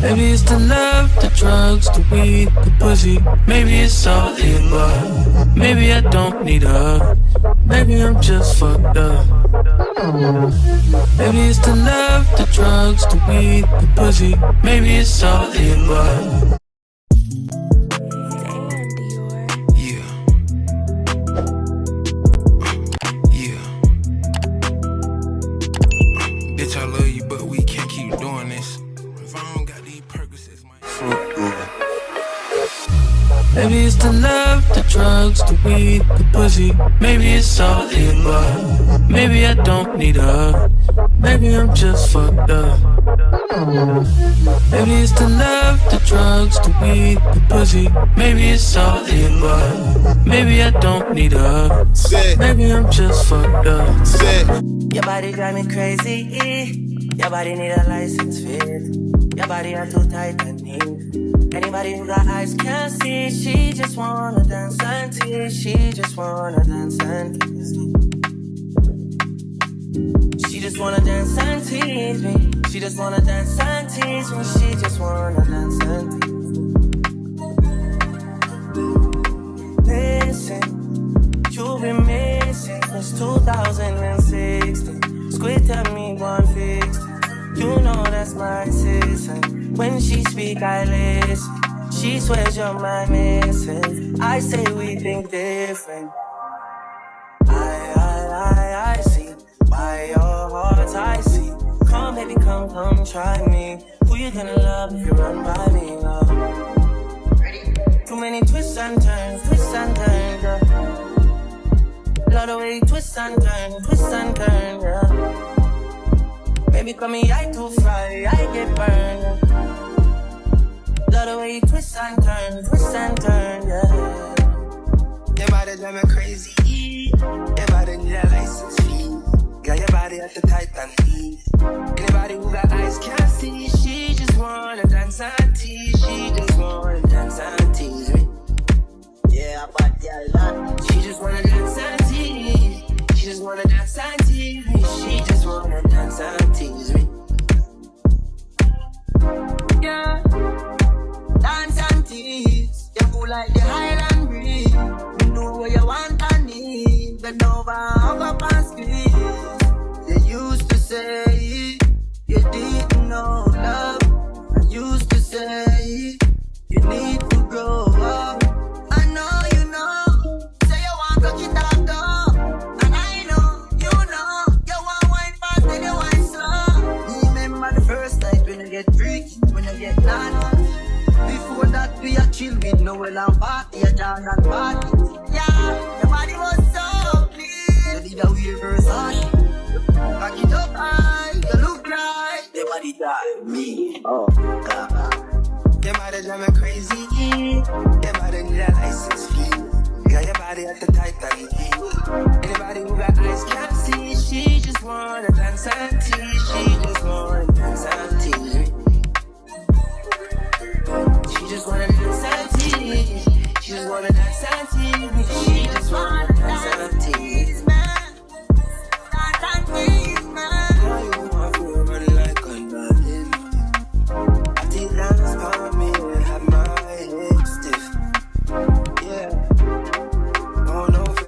Maybe it's the love, the drugs, the weed, the pussy. Maybe it's all the above. Maybe I don't need her. Maybe I'm just fucked up. Maybe it's the love, the drugs, the weed, the pussy. Maybe it's all the above. Bitch, I love you, but we can't keep doing this. If I don't got these Percocets, Maybe it's the love, the drugs, the weed, the pussy. Maybe it's all the above. Maybe I don't need her. Maybe I'm just fucked up. Maybe it's the love, the drugs, the weed, the pussy. Maybe it's all the above. Maybe I don't need her. Maybe I'm just fucked up. Your body drive me crazy. Your body need a license fit. Your body are too tight and neat. Anybody who got eyes can't see. She just wanna dance and tease. She just wanna dance and tease me. She just wanna dance and tease me. She just wanna dance and tease me. She just wanna dance and tease me. Listen, you've been missing since 2016. Squid at me 150. You know that's my sister. When she speak, I listen. She swears you're my missus. I say we think different. I see. By your heart, I see. Come, baby, come, try me. Who you gonna love if you run by me, love? Ready? Too many twists and turns, yeah. Love the way you twist and turn, yeah. Baby, call me, I too fry, I get burned. Love the way you twist and turn, yeah. Your body drive me crazy. Your body need a license fee. Got your body at the Titan feet. Anybody who got eyes can't see. She just wanna dance and tease. She just wanna dance and tease me. Yeah, but yeah, she just wanna dance and tease. She just wanna dance and tease me. She just wanna dance and tease me. Yeah, dance and tease. You cool like the Highland breeze. You know what you want and need. Bend over, hug up and squeeze. They used to say you didn't know love. I used to say you need to grow up. I know you know. Say you want to get up though. And I know, you know. You want wine fast and you wine slow. Remember the first night when you get freaky, when you get naughty. Before that we a chill with Noel and party, a dance and party. Yeah, your body was so clean. You did a weird version. Back it up high, you look right. Your body drive me. Oh, God. Your body drive me crazy. Your body need a license fee. Got your body at the Titan feet. Anybody who got eyes can't see. She just wanna dance and tease. She just wanna dance and tease. She just wanna